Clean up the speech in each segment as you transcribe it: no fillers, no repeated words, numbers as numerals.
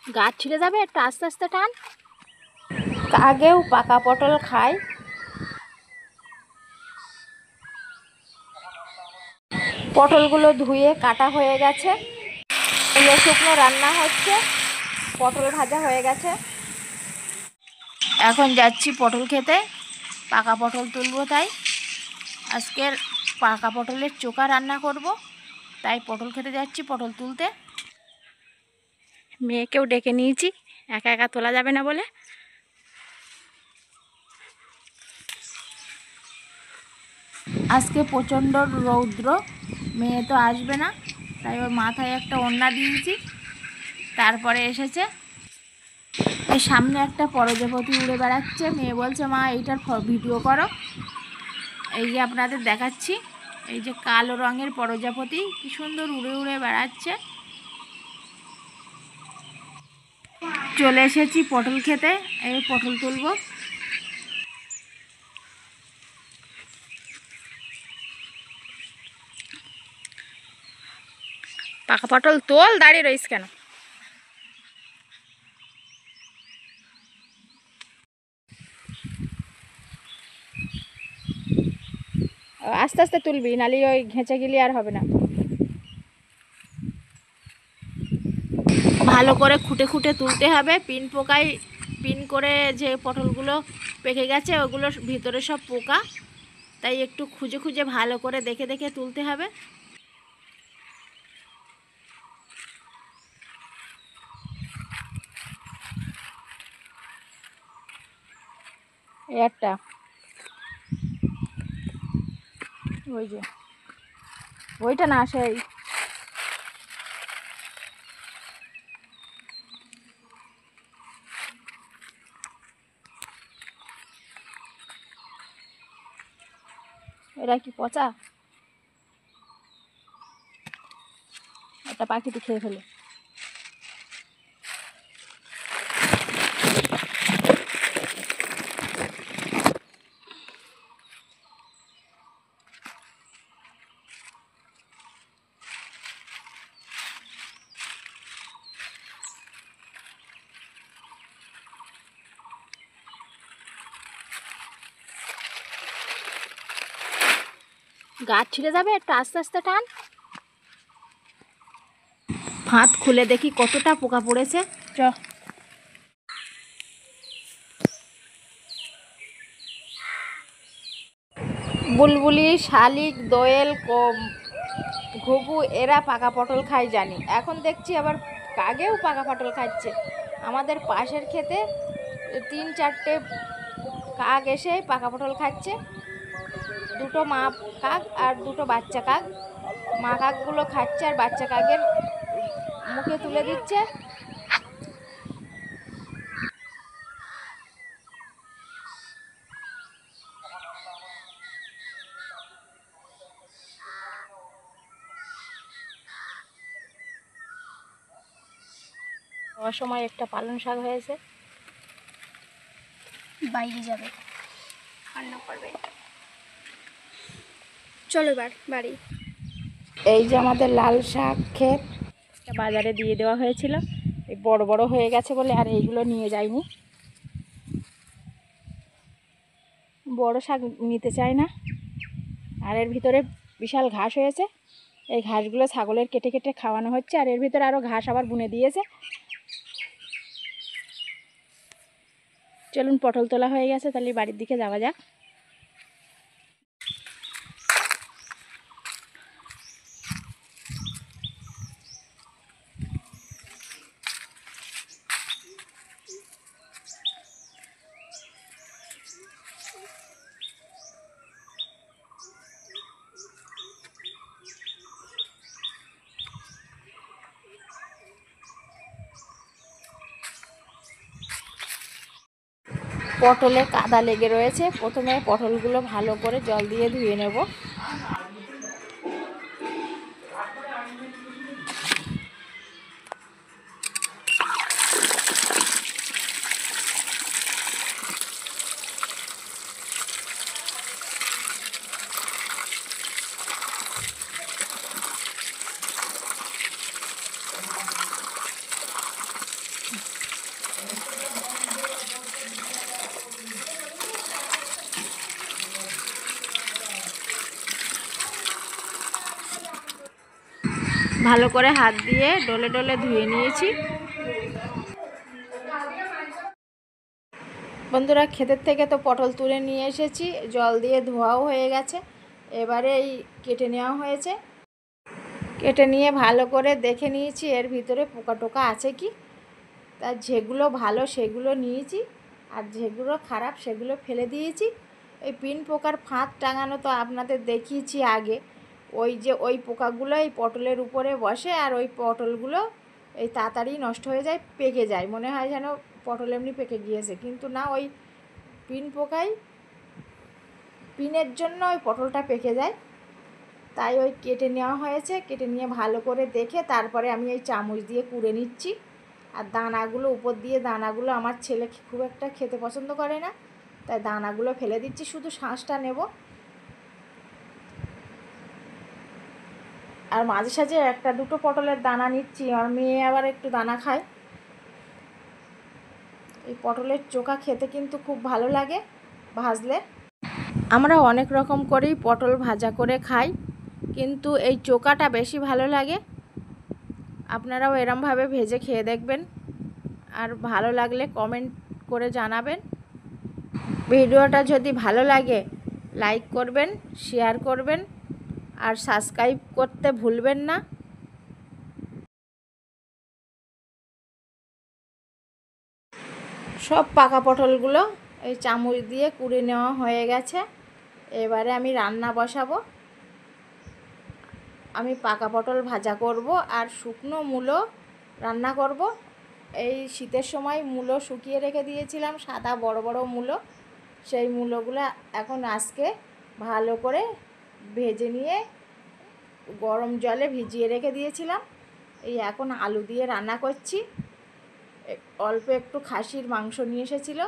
গাছ ছিঁড়ে যাবে, একটু আস্তে আস্তে টান। আগেও পাকা পটল খায়। পটলগুলো ধুয়ে কাটা হয়ে গেছে, এগুলো শুকনো রান্না হচ্ছে, পটল ভাজা হয়ে গেছে। এখন যাচ্ছি পটল খেতে, পাকা পটল তুলবো। তাই আজকের পাকা পটলের চোখা রান্না করব, তাই পটল খেতে যাচ্ছি, পটল তুলতে। মেয়েকেও ডেকে নিয়েছি, একা একা তোলা যাবে না বলে। আজকে প্রচণ্ড রৌদ্র, মেয়ে তো আসবে না, তাই ওর মাথায় একটা ওড়না দিয়েছি। তারপরে এসেছে, এই সামনে একটা প্রজাপতি উড়ে বেড়াচ্ছে। মেয়ে বলছে মা এইটার ভিডিও করো। এই যে আপনাদের দেখাচ্ছি, এই যে কালো রঙের প্রজাপতি কি সুন্দর উড়ে উড়ে বেড়াচ্ছে। চলে এসেছি পটল খেতে, এই পটল তুলবো। পাকা পটল তোল, দাঁড়িয়ে রইস কেন? আস্তে আস্তে তুলবি, নালি ওই ঘেঁচে গেলে আর হবে না। ভালো করে খুঁটে খুঁটে তুলতে হবে, পিন পোকায় পিন করে। যে পটলগুলো পেকে গেছে ওগুলোর ভিতরে সব পোকা, তাই একটু খুঁজে খুঁজে ভালো করে দেখে দেখে তুলতে হবে। একটা ওই যে ওইটা না, সেই এরা কি পচা? একটা পাখিতে খেয়ে ফেলে। গাছ ছিঁড়ে যাবে, একটু আস্তে আস্তে টান। ফাঁদ খুলে দেখি কতটা পোকা পড়েছে। চ, বুলবুলি, শালিক, দোয়েল, ঘুঘু এরা পাকা পটল খায় জানি। এখন দেখছি আবার কাকেও পাকা পটল খাচ্ছে। আমাদের পাশের ক্ষেতে 3-4টে কাক এসে পাকা পটল খাচ্ছে। দুটো মা কাক আর দুটো বাচ্চা কাক। মা কাকগুলো খাচ্ছে আর বাচ্চা কাকের মুখে তুলে দিচ্ছে। সময় একটা পালং শাক হয়েছে, বাইরে যাবে, রান্না করবে। চলো এবার বাড়ি। এই যে আমাদের লাল শাক ক্ষেত, বাজারে দিয়ে দেওয়া হয়েছিল, এই বড় বড় হয়ে গেছে বলে আর এইগুলো নিয়ে যাইনি। বড় শাক নিতে চায় না, আর এর ভিতরে বিশাল ঘাস হয়েছে। এই ঘাসগুলো ছাগলের কেটে কেটে খাওয়ানো হচ্ছে, আর এর ভিতরে আরও ঘাস আবার বুনে দিয়েছে। চলুন, পটল তোলা হয়ে গেছে, তাহলে বাড়ির দিকে যাওয়া যাক। পটলে কাদা লেগে রয়েছে, প্রথমে পটলগুলো ভালো করে জল দিয়ে ধুয়ে নেব। ভালো করে হাত দিয়ে ডলে ডলে ধুয়ে নিয়েছি। বন্ধুরা, ক্ষেতের থেকে তো পটল তুলে নিয়ে এসেছি, জল দিয়ে ধোয়াও হয়ে গেছে। এবারে এই কেটে নেওয়া হয়েছে, কেটে নিয়ে ভালো করে দেখে নিয়েছি এর ভিতরে পোকা টোকা আছে কি। তা যেগুলো ভালো সেগুলো নিয়েছি, আর যেগুলো খারাপ সেগুলো ফেলে দিয়েছি। এই পিন পোকার ফাঁদ টাঙানো তো আপনাদের দেখিয়েছি আগে। ওই পোকাগুলো এই পটলের উপরে বসে, আর ওই পটলগুলো এই তাড়াতাড়ি নষ্ট হয়ে যায়, পেকে যায়, মনে হয় যেন পটল এমনি পেকে গিয়েছে, কিন্তু না, ওই পিনের জন্য ওই পটলটা পেকে যায়। তাই ওই কেটে নেওয়া হয়েছে, কেটে নিয়ে ভালো করে দেখে তারপরে আমি এই চামচ দিয়ে কুড়ে নিচ্ছি। আর দানাগুলো উপর দিয়ে, দানাগুলো আমার ছেলে খুব একটা খেতে পছন্দ করে না, তাই দানাগুলো ফেলে দিচ্ছি, শুধু শাঁসটা নেব। আর মাঝে সাঝে একটা দুটো পটলের দানা নিচ্ছি, আর মেয়ে আবার একটু দানা খায়। এই পটলের চোখা খেতে কিন্তু খুব ভালো লাগে ভাজলে। আমরা অনেক রকম করেই পটল ভাজা করে খাই, কিন্তু এই চোখাটা বেশি ভালো লাগে। আপনারাও এরমভাবে ভেজে খেয়ে দেখবেন, আর ভালো লাগলে কমেন্ট করে জানাবেন। ভিডিওটা যদি ভালো লাগে লাইক করবেন, শেয়ার করবেন, আর সাবস্ক্রাইব করতে ভুলবেন না। সব পাকা পটলগুলো এই চামচ দিয়ে কুড়ে নেওয়া হয়ে গেছে। এবারে আমি রান্না বসাবো। আমি পাকা পটল ভাজা করব আর শুকনো মূলো রান্না করব। এই শীতের সময় মূলো শুকিয়ে রেখে দিয়েছিলাম, সাদা বড় বড় মূলো। সেই মূলোগুলো এখন আজকে ভালো করে ভেজে নিয়ে গরম জলে ভিজিয়ে রেখে দিয়েছিলাম। এই এখন আলু দিয়ে রান্না করছি। অল্প একটু খাসির মাংস নিয়ে এসেছিলো,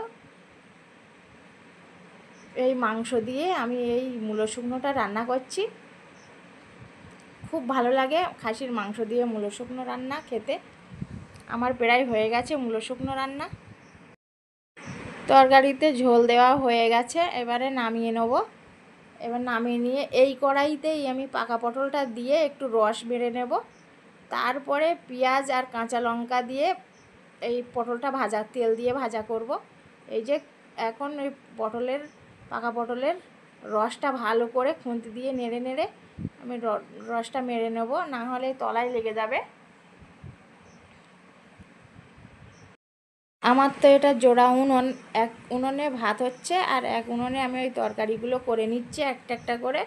এই মাংস দিয়ে আমি এই মূলো শুকনোটা রান্না করছি। খুব ভালো লাগে খাসির মাংস দিয়ে মূলো শুকনো রান্না খেতে। আমার প্রায় হয়ে গেছে মূলো শুকনো রান্না। তরকারিতে ঝোল দেওয়া হয়ে গেছে, এবারে নামিয়ে নেব। এবার নামিয়ে নিয়ে এই কড়াইতেই আমি পাকা পটলটা দিয়ে একটু রস বেড়ে নেব। তারপরে পেঁয়াজ আর কাঁচা লঙ্কা দিয়ে এই পটলটা তেল দিয়ে ভাজা করব। এই যে এখন ওই পাকা পটলের রসটা ভালো করে খুন্তি দিয়ে নেড়ে নেড়ে আমি রসটা মেরে নেব, না হলে তলায় লেগে যাবে। আমার তো এটা জোড়া উনুন, এক উনুনে ভাত হচ্ছে আর এক উনুনে আমি ওই তরকারিগুলো করে নিচ্ছি একটা একটা করে।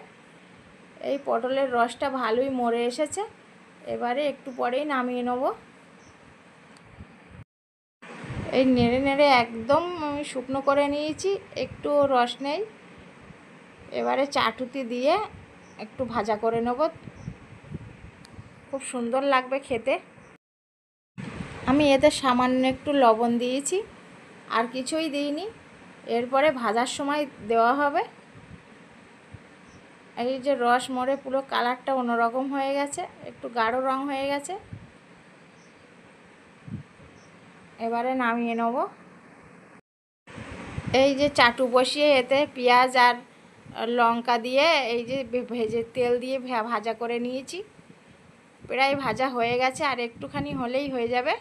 এই পটলের রসটা ভালোই মরে এসেছে, এবারে একটু পরেই নামিয়ে নেব। এই নেড়ে নেড়ে একদম আমি শুকনো করে নিয়েছি, একটু রস নেই। এবারে চাটুতি দিয়ে একটু ভাজা করে নেব, খুব সুন্দর লাগবে খেতে। আমি এতে সামান্য একটু লবণ দিয়েছি, আর কিছুই দিইনি। এরপরে ভাজার সময় দেওয়া হবে। এই যে রস মরে পুরো কালারটা অন্যরকম হয়ে গেছে, একটু গাঢ় রং হয়ে গেছে। এবারে নামিয়ে নেব। এই যে চাটু বসিয়ে এতে পেঁয়াজ আর লঙ্কা দিয়ে এই যে ভেজে তেল দিয়ে ভাজা করে নিয়েছি। প্রায় ভাজা হয়ে গেছে, আর একটুখানি হলেই হয়ে যাবে।